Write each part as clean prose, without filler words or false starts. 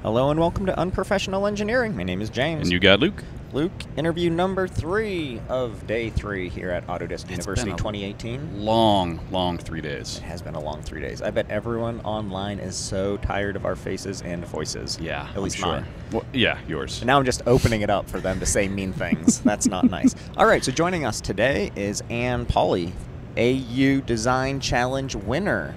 Hello and welcome to Unprofessional Engineering. My name is James. And you got Luke. Luke, interview number 3 of day 3 here at Autodesk University been 2018. Long 3 days. It has been a long 3 days. I bet everyone online is so tired of our faces and voices. Yeah, at least sure. mine. Well, yeah, yours. And now I'm just opening it up for them to say mean things. That's not nice. All right, so joining us today is Anne Pauley, AU Design Challenge winner.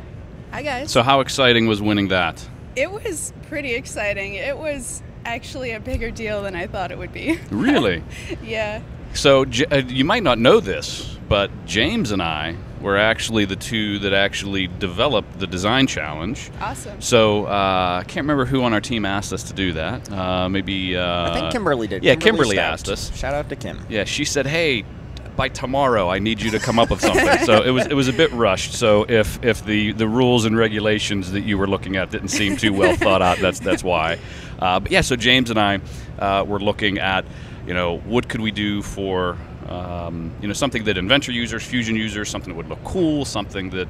Hi, guys. So how exciting was winning that? It was pretty exciting. It was actually a bigger deal than I thought it would be. Really? Yeah. So you might not know this, but James and I were actually the two that actually developed the design challenge. Awesome. So I can't remember who on our team asked us to do that. Maybe I think Kimberly did. Yeah, Kimberly asked us. Shout out to Kim. Yeah, she said, "Hey, by tomorrow, I need you to come up with something." So it was a bit rushed. So if the rules and regulations that you were looking at didn't seem too well thought out, that's why. But yeah, so James and I were looking at, what could we do for something that Inventor users, Fusion users, something that would look cool, something that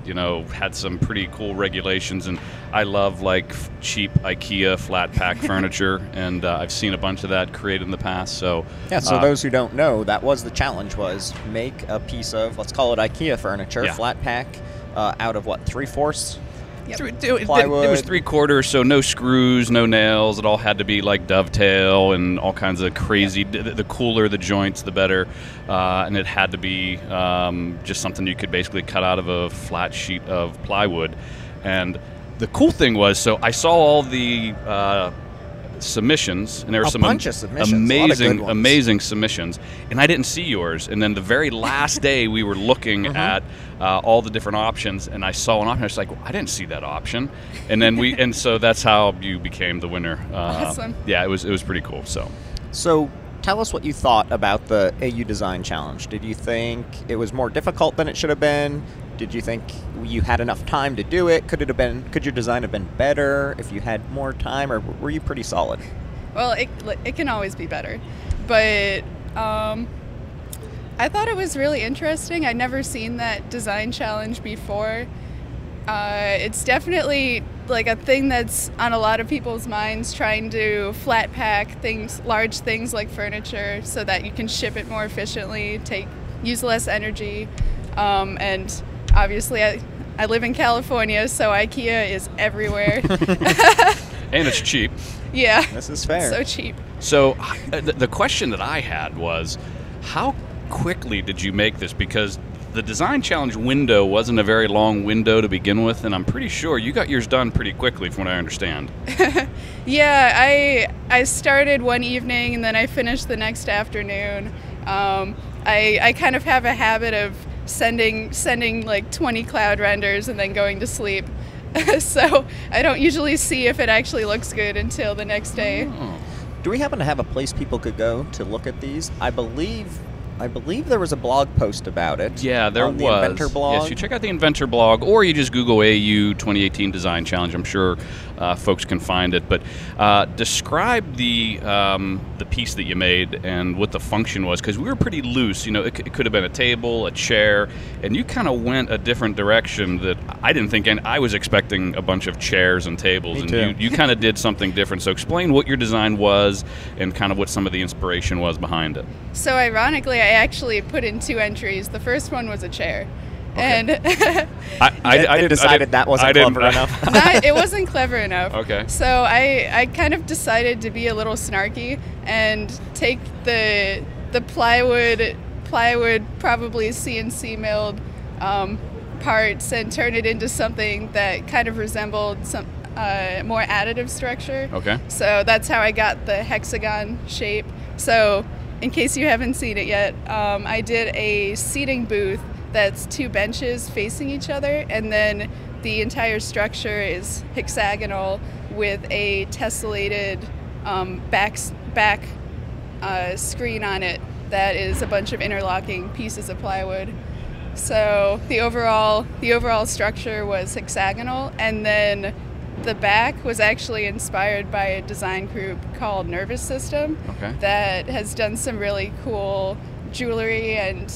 had some pretty cool regulations. And I love like cheap IKEA flat pack furniture, and I've seen a bunch of that created in the past. So yeah, so those who don't know, that was the challenge: was make a piece of, let's call it IKEA furniture, flat pack, out of what, 3/4? Yep. It was 3/4, so no screws, no nails. It all had to be like dovetail and all kinds of crazy. The cooler the joints, the better. And it had to be just something you could basically cut out of a flat sheet of plywood. And the cool thing was, so I saw all the submissions, and there were some bunch of submissions. amazing submissions, and I didn't see yours. And then the very last day we were looking at all the different options, and I saw an option. I was like, well, I didn't see that option. And then and so that's how you became the winner. Awesome. Yeah, it was pretty cool. So tell us what you thought about the AU Design Challenge. Did you think it was more difficult than it should have been? Did you think you had enough time to do it? Could your design have been better if you had more time, or were you pretty solid? Well, it can always be better, but I thought it was really interesting. I'd never seen that design challenge before. It's definitely like a thing that's on a lot of people's minds, trying to flat pack things, large things like furniture, so that you can ship it more efficiently, use less energy, and obviously I live in California, so IKEA is everywhere. And it's cheap. Yeah. This is fair. So cheap. So the question that I had was, how quickly did you make this? Because the design challenge window wasn't a very long window to begin with, and I'm pretty sure you got yours done pretty quickly from what I understand. Yeah, I started one evening and then I finished the next afternoon. I kind of have a habit of sending like 20 cloud renders and then going to sleep. So I don't usually see if it actually looks good until the next day. Oh. Do we happen to have a place people could go to look at these? I believe there was a blog post about it. Yeah, there on was. The Inventor blog. Yes, you check out the Inventor blog, or you just Google AU 2018 Design Challenge. I'm sure folks can find it. But describe the piece that you made and what the function was, because we were pretty loose. It could have been a table, a chair, and you kind of went a different direction that I didn't think. And I was expecting a bunch of chairs and tables, Me and too. you kind of did something different. So explain what your design was and kind of what some of the inspiration was behind it. So ironically, I actually put in 2 entries. The first one was a chair. Okay. And I decided that wasn't clever enough. It wasn't clever enough. Okay. So I kind of decided to be a little snarky and take the plywood, probably CNC milled parts, and turn it into something that kind of resembled some more additive structure. Okay. So that's how I got the hexagon shape. So in case you haven't seen it yet, I did a seating booth that's 2 benches facing each other, and then the entire structure is hexagonal with a tessellated back screen on it that is a bunch of interlocking pieces of plywood. So the overall structure was hexagonal, and then the back was actually inspired by a design group called Nervous System that has done some really cool jewelry and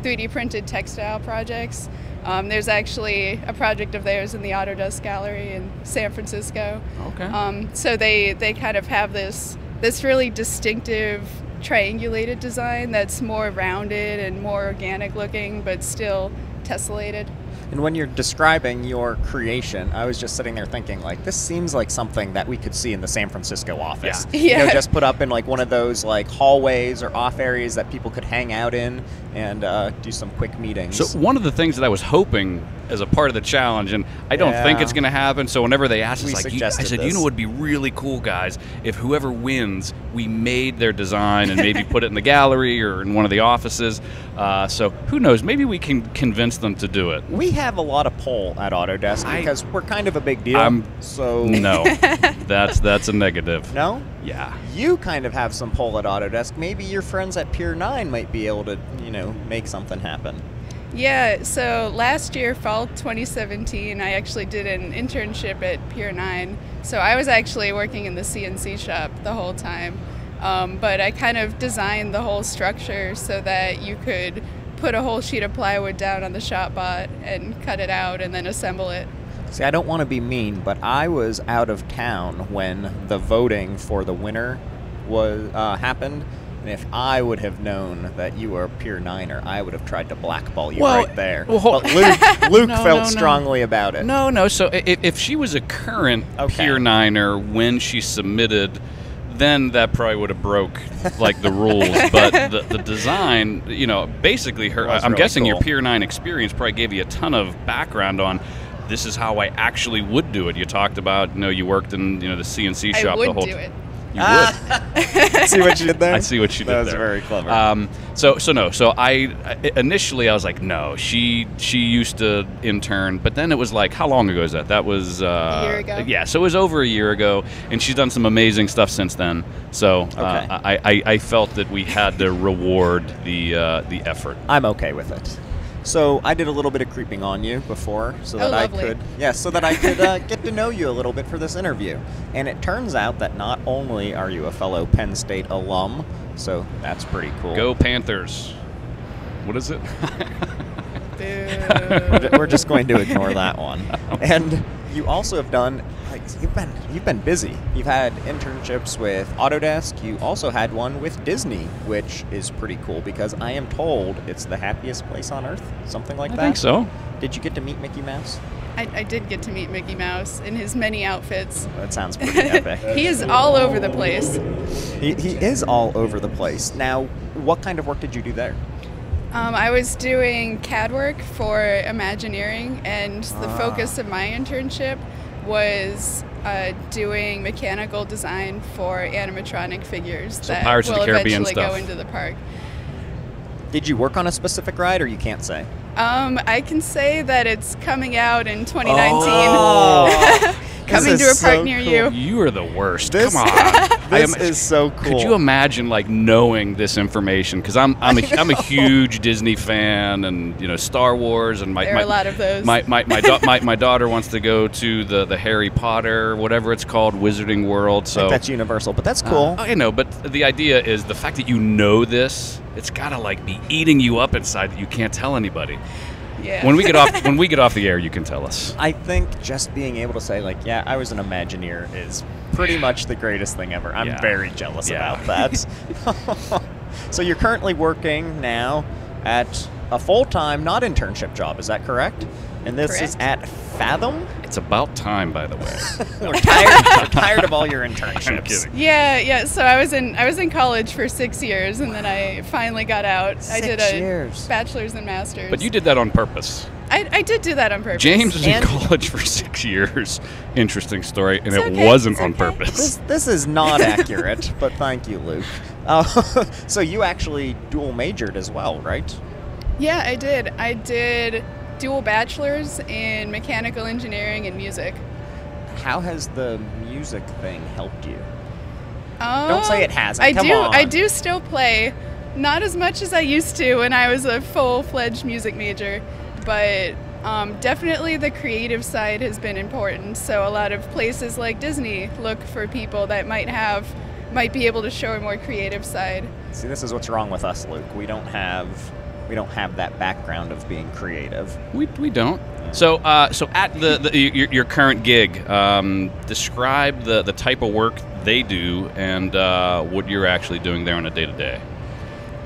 3D printed textile projects. There's actually a project of theirs in the Autodesk Gallery in San Francisco. Okay. So they kind of have this really distinctive triangulated design that's more rounded and more organic looking, but still tessellated. And when you're describing your creation, I was just sitting there thinking, like, this seems like something that we could see in the San Francisco office. Yeah. You know, just put up in like one of those like hallways or off areas that people could hang out in and do some quick meetings. So one of the things that I was hoping as a part of the challenge, and I don't think it's going to happen, so whenever they asked us, like, I said, you know what would be really cool, guys, if whoever wins, we made their design and maybe put it in the gallery or in one of the offices. So who knows, maybe we can convince them to do it. We have a lot of pull at Autodesk because we're kind of a big deal. So no, that's a negative. No? Yeah. You kind of have some pull at Autodesk. Maybe your friends at Pier 9 might be able to, you know, make something happen. Yeah, so last year, fall 2017, I actually did an internship at Pier 9. So I was actually working in the CNC shop the whole time. But I kind of designed the whole structure so that you could put a whole sheet of plywood down on the shop bot and cut it out and then assemble it. See, I don't want to be mean, but I was out of town when the voting for the winner was happened. And if I would have known that you were a Pier 9er, I would have tried to blackball you right there. But Luke felt strongly about it. No. So if she was a current Pier 9er when she submitted, then that probably would have broke like the rules. But the design, you know, basically her. I'm guessing your Pier 9 experience probably gave you a ton of background on. This is how I actually would do it. You talked about, you know, you worked in, you know, the CNC shop the whole time. I would do it. You would. See what you did there? I see what you did there. That was very clever. So I initially I was like, no, she used to intern, but then it was like, how long ago is that? That was a year ago. Yeah, so it was over a year ago, and she's done some amazing stuff since then. So I felt that we had to reward the effort. I'm okay with it. So I did a little bit of creeping on you before, so that I could, get to know you a little bit for this interview. And it turns out that not only are you a fellow Penn State alum, so that's pretty cool. Go Panthers! What is it? We're just going to ignore that one. And you also have done, like, you've been busy. You've had internships with Autodesk. You also had one with Disney, which is pretty cool because I am told it's the happiest place on earth, something like that. I think so. Did you get to meet Mickey Mouse? I did get to meet Mickey Mouse in his many outfits. That sounds pretty epic. He is all over the place. He is all over the place. Now, what kind of work did you do there? I was doing CAD work for Imagineering, and the focus of my internship was doing mechanical design for animatronic figures that Pirates of will the Caribbean eventually stuff. go into the park. Did you work on a specific ride, or you can't say? I can say that it's coming out in 2019. Oh. Coming to a park near you. You are the worst. Come on. This is so cool. Could you imagine like knowing this information? Because I'm a huge Disney fan, and you know Star Wars, and there are a lot of those. My daughter wants to go to the Harry Potter, whatever it's called, Wizarding World. So that's Universal, but that's cool. I know, but the idea is the fact that you know this. It's gotta like be eating you up inside that you can't tell anybody. Yeah. When we get off the air, you can tell us. I think just being able to say, like, yeah, I was an Imagineer is pretty much the greatest thing ever. I'm very jealous about that. So you're currently working now at a full-time, not internship job. Is that correct? And this is at Fathom? It's about time, by the way. We're tired of all your internships. I'm kidding. Yeah. So I was in college for 6 years, and then I finally got out. 6 I did a years. bachelor's and master's. But you did that on purpose. I did do that on purpose. James was in college for 6 years. Interesting story, and it okay, wasn't it's on okay. purpose. This is not accurate, but thank you, Luke. So you actually dual majored as well, right? Yeah, I did. I did dual bachelor's in mechanical engineering and music. How has the music thing helped you? Don't say it hasn't. Come on. I do still play, not as much as I used to when I was a full-fledged music major, but definitely the creative side has been important. So a lot of places like Disney look for people that might be able to show a more creative side. See, this is what's wrong with us, Luke. We don't have we don't have that background of being creative. We don't. So at your current gig, describe the type of work they do and what you're actually doing there on a day-to-day.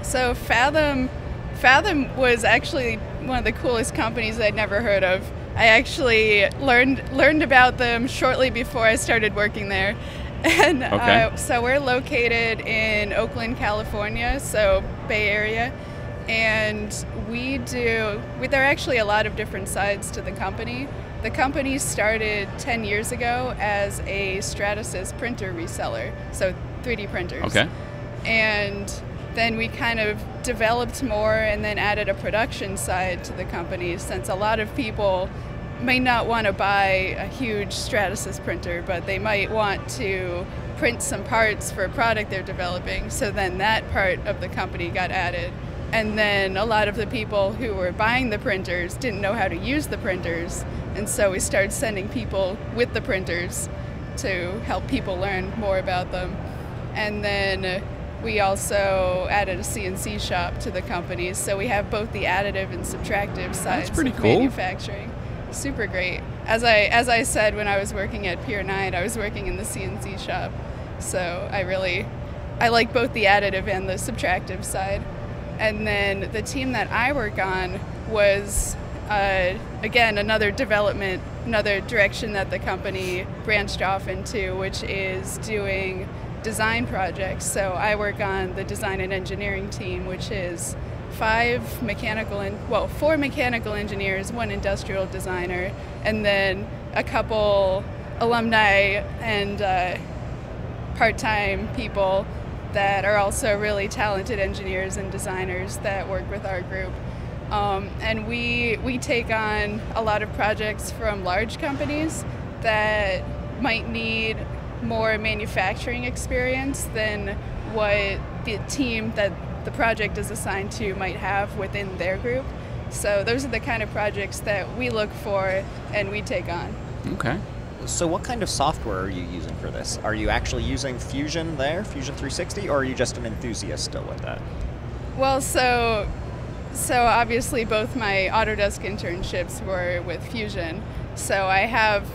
So Fathom was actually one of the coolest companies I'd never heard of. I actually learned about them shortly before I started working there. And okay. So we're located in Oakland, California, so Bay Area. And there are actually a lot of different sides to the company. The company started 10 years ago as a Stratasys printer reseller, so 3D printers. Okay. And then we kind of developed more and then added a production side to the company, since a lot of people may not want to buy a huge Stratasys printer, but they might want to print some parts for a product they're developing. So then that part of the company got added. And then a lot of the people who were buying the printers didn't know how to use the printers, and so we started sending people with the printers to help people learn more about them. And then we also added a CNC shop to the company, so we have both the additive and subtractive sides That's pretty of cool. manufacturing. Super great. As I said, when I was working at Pier 9, I was working in the CNC shop, so I like both the additive and the subtractive side. And then the team that I work on was, again, another direction that the company branched off into, which is doing design projects. So I work on the design and engineering team, which is 4 mechanical engineers, 1 industrial designer, and then a couple alumni and part-time people that are also really talented engineers and designers that work with our group. And we take on a lot of projects from large companies that might need more manufacturing experience than what the team that the project is assigned to might have within their group. So those are the kind of projects that we look for and we take on. Okay. So what kind of software are you using for this? Are you actually using Fusion there, Fusion 360, or are you just an enthusiast still with that? Well, so obviously both my Autodesk internships were with Fusion, so I have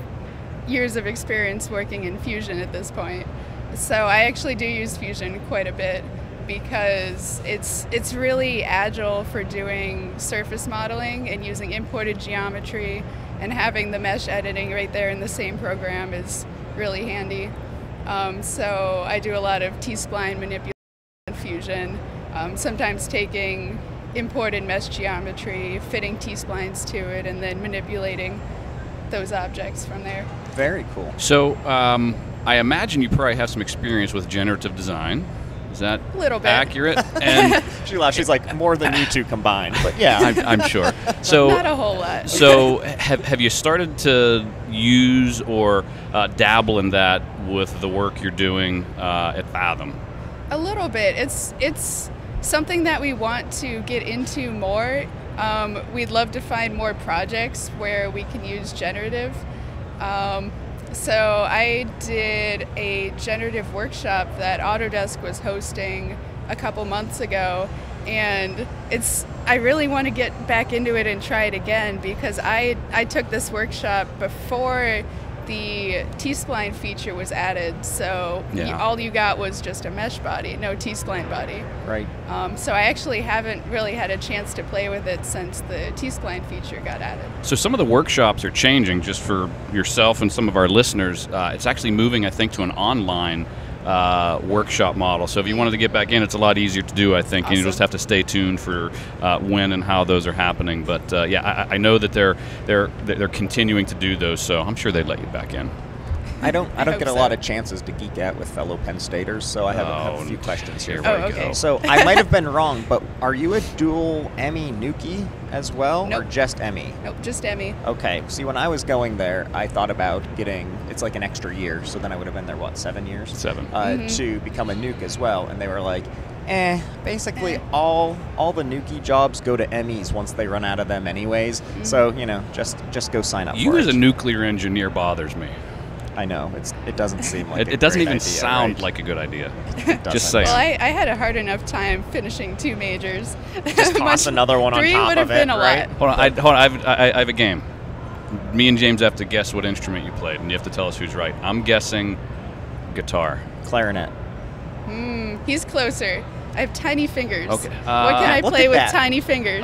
years of experience working in Fusion at this point. So I actually do use Fusion quite a bit because it's really agile for doing surface modeling and using imported geometry, and having the mesh editing right there in the same program is really handy. So I do a lot of T-spline manipulation in Fusion, sometimes taking imported mesh geometry, fitting T-splines to it, and then manipulating those objects from there. Very cool. So I imagine you probably have some experience with generative design. Is that a little bit accurate? And she laughed. She's like, more than you two combined, but yeah. I'm sure. So not a whole lot. So have you started to use or dabble in that with the work you're doing at Fathom? A little bit. It's something that we want to get into more. We'd love to find more projects where we can use generative. So I did a generative workshop that Autodesk was hosting a couple months ago, and I really want to get back into it and try it again, because I took this workshop before the T-spline feature was added, so all you got was just a mesh body, no T-spline body. Right. So I actually haven't really had a chance to play with it since the T-spline feature got added. So some of the workshops are changing, just for yourself and some of our listeners. It's actually moving, I think, to an online workshop model. So if you wanted to get back in, it's a lot easier to do, I think, Awesome. and you just have to stay tuned for when and how those are happening. But I know that they're continuing to do those, so I'm sure they'd let you back in. I don't get a so. lot of chances to geek out with fellow Penn Staters, so I have a few questions here. Here Oh, we okay. go. So I might have been wrong, but are you a dual Emmy Nuki as well, Nope. or just Emmy? Nope, just Emmy. Okay. See, when I was going there, I thought about it's like an extra year, so then I would have been there, 7 years? 7. To become a nuke as well, and they were like, basically all the Nuki jobs go to Emmys once they run out of them anyways, so, just go sign up You for as it. a nuclear engineer bothers me. I know. It doesn't seem like It doesn't even idea, sound right? like a good idea. It doesn't. Just saying. Well, I had a hard enough time finishing 2 majors. Just toss another one on 3 top would have of it, been a right? lot. Hold on. I have a game. Me and James have to guess what instrument you played, and you have to tell us who's right. I'm guessing guitar. Clarinet. He's closer. I have tiny fingers. Okay. What can I look play at with that. tiny fingers?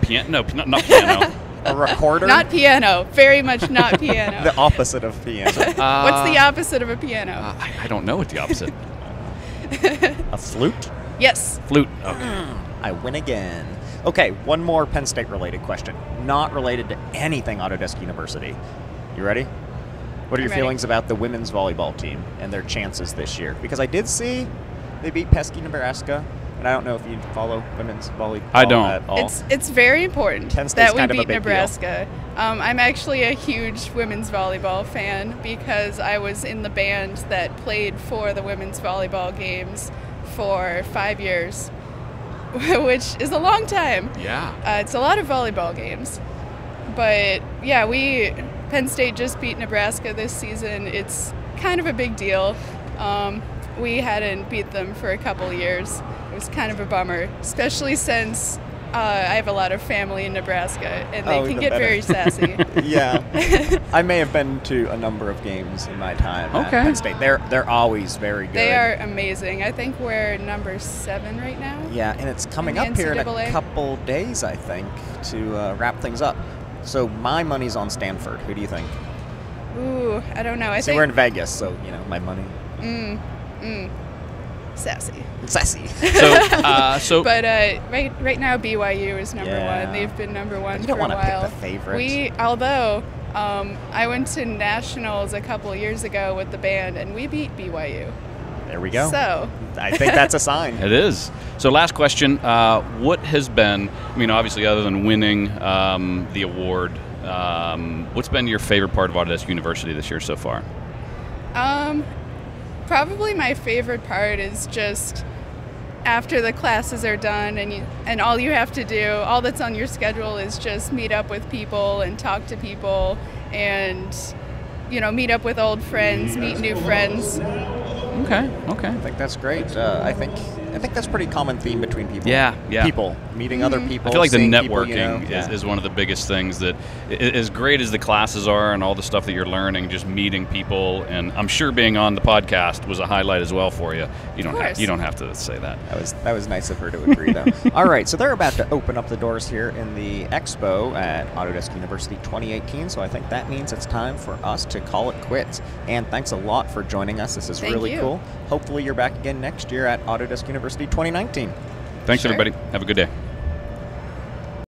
Piano? No, not piano. A recorder? Not piano. Very much not piano. The opposite of piano. What's the opposite of a piano? I don't know what the opposite. A flute? Yes. Flute. Okay. I win again. Okay, one more Penn State related question. Not related to anything Autodesk University. You ready? What are your I'm ready. feelings about the women's volleyball team and their chances this year? Because I did see they beat pesky Nebraska, and I don't know if you follow women's volleyball I don't. at all. It's very important Penn State's that we kind of a beat big deal. Nebraska. I'm actually a huge women's volleyball fan because I was in the band that played for the women's volleyball games for 5 years, which is a long time. Yeah. It's a lot of volleyball games. But yeah, Penn State just beat Nebraska this season. It's kind of a big deal. We hadn't beat them for a couple years. It was kind of a bummer, especially since I have a lot of family in Nebraska, and they can even get better. very sassy. Yeah, I may have been to a number of games in my time at Okay. Penn State. They're always very good. They are amazing. I think we're number 7 right now. Yeah, and it's coming In up the here in a NCAA. couple days, I think, to wrap things up. So my money's on Stanford. Who do you think? Ooh, I don't know. I See, we're in think Vegas, so my money. sassy. Sassy. So But right now BYU is number Yeah. 1. They've been number 1 You for don't a wanna pick while. the favorite. Although I went to nationals a couple years ago with the band, and we beat BYU. There we go. So I think that's a sign. it is. So last question. What has been, obviously other than winning the award, what's been your favorite part of Autodesk University this year so far? probably my favorite part is just after the classes are done and all you have to do, all that's on your schedule is just meet up with people and talk to people and meet up with old friends, meet new friends. Okay. I think that's great. I think that's a pretty common theme between people. Yeah. People meeting other people. I feel like the seeing networking people, is one of the biggest things that, as great as the classes are and all the stuff that you're learning, just meeting people, and I'm sure being on the podcast was a highlight as well for you. You don't have to say that. That was nice of her to agree, though. All right, so they're about to open up the doors here in the expo at Autodesk University 2018, so I think that means it's time for us to call it quits. And thanks a lot for joining us. This is Thank really you. cool. Hopefully you're back again next year at Autodesk University 2019. Thanks, Sure. everybody. Have a good day.